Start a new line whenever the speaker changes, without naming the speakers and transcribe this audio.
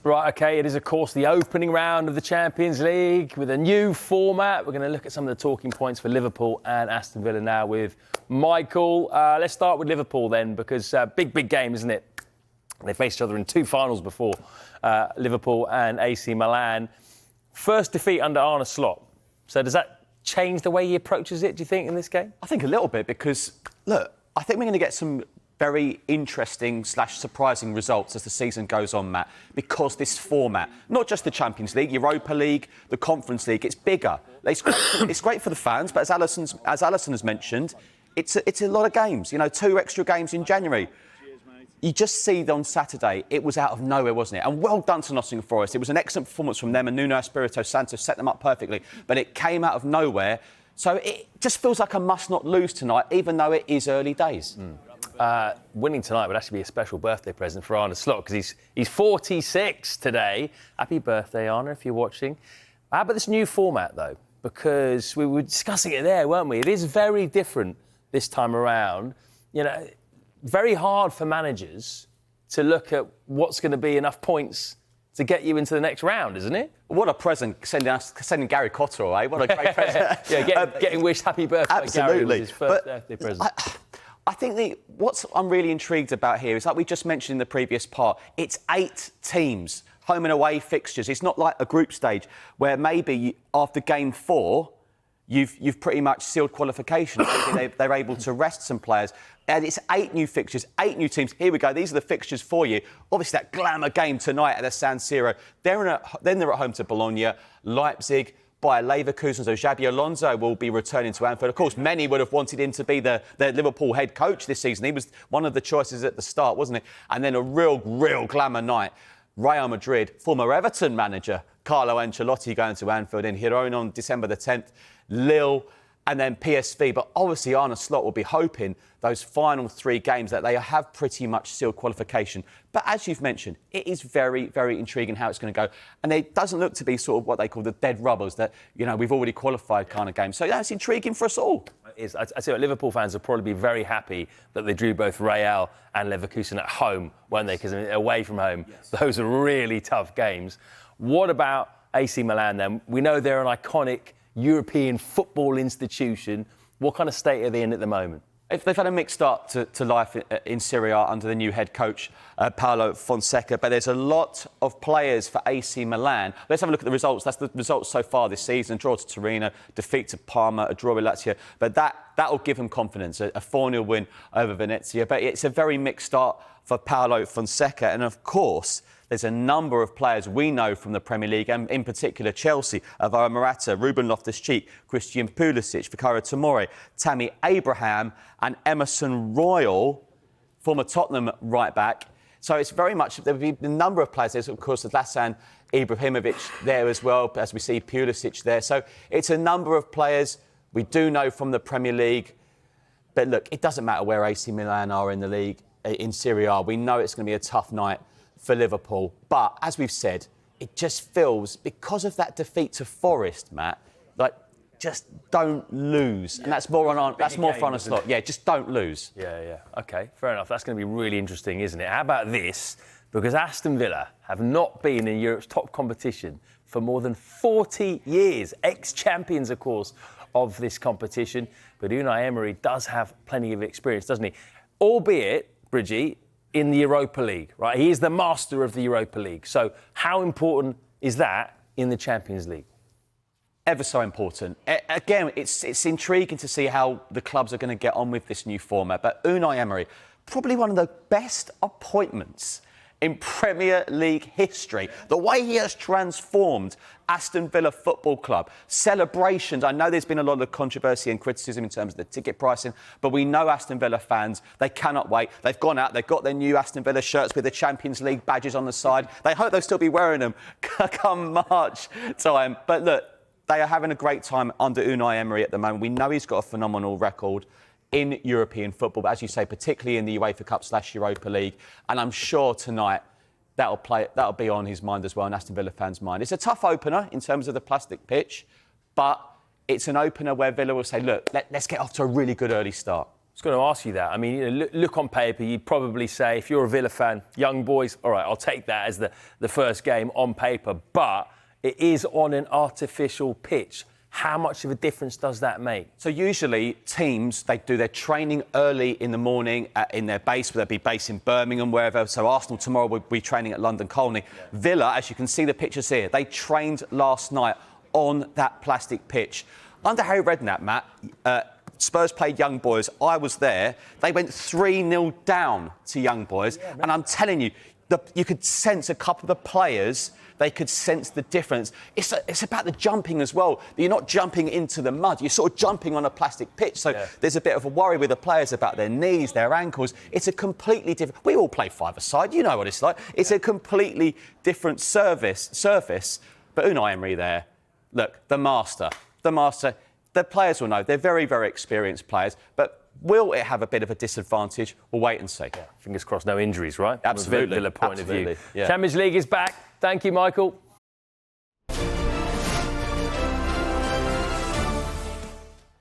Right, OK, it is, of course, the opening round of the Champions League with a new format. We're going to look at some of the talking points for Liverpool and Aston Villa now with Michael. Let's start with Liverpool then, because big game, isn't it? They faced each other in two finals before, Liverpool and AC Milan. First defeat under Arne Slot. So does that change the way he approaches it, do you think, in this game?
I think a little bit, because, look, I think we're going to get some very interesting / surprising results as the season goes on, Matt, because this format, not just the Champions League, Europa League, the Conference League, it's bigger. It's great for the fans, but as Alison has mentioned, it's a lot of games. You know, 2 extra games in January. You just see on Saturday, it was out of nowhere, wasn't it? And well done to Nottingham Forest. It was an excellent performance from them, and Nuno Espirito Santo set them up perfectly. But it came out of nowhere. So it just feels like a must-not-lose tonight, even though it is early days.
Winning tonight would actually be a special birthday present for Arne Slot, because he's 46 today. Happy birthday, Arne, if you're watching. How about this new format, though? Because we were discussing it there, weren't we? It is very different this time around. You know, very hard for managers to look at what's going to be enough points to get you into the next round, isn't it?
What a present, sending Gary Cotter away. What a great present.
Yeah, getting wished happy birthday.
Absolutely.
Gary was his first birthday present.
I think what I'm really intrigued about here is, like we just mentioned in the previous part, it's 8 teams, home and away fixtures. It's not like a group stage where maybe after game 4, you've pretty much sealed qualification. Maybe they're able to rest some players. And it's 8 new fixtures, 8 new teams. Here we go. These are the fixtures for you. Obviously, that glamour game tonight at the San Siro. Then they're at home to Bologna, Leipzig, Bayer Leverkusen. So Xabi Alonso will be returning to Anfield. Of course, many would have wanted him to be the Liverpool head coach this season. He was one of the choices at the start, wasn't he? And then a real glamour night. Real Madrid, former Everton manager Carlo Ancelotti going to Anfield in Girona on December the 10th. Lille, and then PSV. But obviously Arne Slot will be hoping those final 3 games that they have pretty much sealed qualification. But as you've mentioned, it is very intriguing how it's going to go. And it doesn't look to be sort of what they call the dead rubbers, that, you know, we've already qualified kind of game. So yeah, it's intriguing for us all.
I tell you what, Liverpool fans will probably be very happy that they drew both Real and Leverkusen at home, weren't they? Because away from home, those are really tough games. What about AC Milan then? We know they're an iconic European football institution. What kind of state are they in at the moment?
They've had a mixed start to life in Serie A under the new head coach, Paulo Fonseca, but there's a lot of players for AC Milan. Let's have a look at the results. That's the results so far this season. Draw to Torino, defeat to Parma, a draw with Lazio. But that'll give them confidence, a 4-0 win over Venezia. But it's a very mixed start for Paulo Fonseca. And of course, there's a number of players we know from the Premier League, and in particular Chelsea, Alvaro Morata, Ruben Loftus-Cheek, Christian Pulisic, Fikayo Tomori, Tammy Abraham and Emerson Royal, former Tottenham right-back. So it's very much, there will be a number of players. There's, of course, Zlatan Ibrahimovic there as well, as we see Pulisic there. So it's a number of players we do know from the Premier League. But look, it doesn't matter where AC Milan are in the league, in Serie A. We know it's going to be a tough night for Liverpool. But as we've said, it just feels, because of that defeat to Forest, Matt, like, just don't lose. Yeah. And that's more for Arne Slot. Yeah, just don't lose.
Yeah. OK, fair enough. That's going to be really interesting, isn't it? How about this? Because Aston Villa have not been in Europe's top competition for more than 40 years. Ex-champions, of course, of this competition. But Unai Emery does have plenty of experience, doesn't he? Albeit, Bridgie, in the Europa League, right? He is the master of the Europa League. So how important is that in the Champions League?
Ever so important. Again, it's intriguing to see how the clubs are going to get on with this new format. But Unai Emery, probably one of the best appointments in Premier League history. The way he has transformed Aston Villa Football Club. Celebrations. I know there's been a lot of controversy and criticism in terms of the ticket pricing, but we know Aston Villa fans, they cannot wait. They've gone out, they've got their new Aston Villa shirts with the Champions League badges on the side. They hope they'll still be wearing them come March time. But look, they are having a great time under Unai Emery at the moment. We know he's got a phenomenal record in European football, but as you say, particularly in the UEFA Cup / Europa League. And I'm sure tonight that'll be on his mind as well, and Aston Villa fans' mind. It's a tough opener in terms of the plastic pitch, but it's an opener where Villa will say, look, let's get off to a really good early start.
was going to ask you that. I mean, look on paper, you'd probably say, if you're a Villa fan, young boys, all right, I'll take that as the first game on paper. But it is on an artificial pitch. How much of a difference does that make?
So usually teams, they do their training early in the morning in their base, whether it be based in Birmingham, wherever. So Arsenal tomorrow will be training at London Colney. Yeah. Villa, as you can see the pictures here, they trained last night on that plastic pitch. Under Harry Redknapp, Matt, Spurs played Young Boys. I was there. They went 3-0 down to Young Boys. Yeah, and I'm telling you, you could sense a couple of the players, they could sense the difference. It's about the jumping as well. You're not jumping into the mud. You're sort of jumping on a plastic pitch. So there's a bit of a worry with the players about their knees, their ankles. It's a completely different... We all play five-a-side. You know what it's like. It's a completely different surface. But Unai Emery there, look, the master. The players will know. They're very, very experienced players. But will it have a bit of a disadvantage? We'll wait and see.
Yeah. Fingers crossed, no injuries, right?
Absolutely.
From a Villa point of view.
Yeah.
Champions League is back. Thank you, Michael.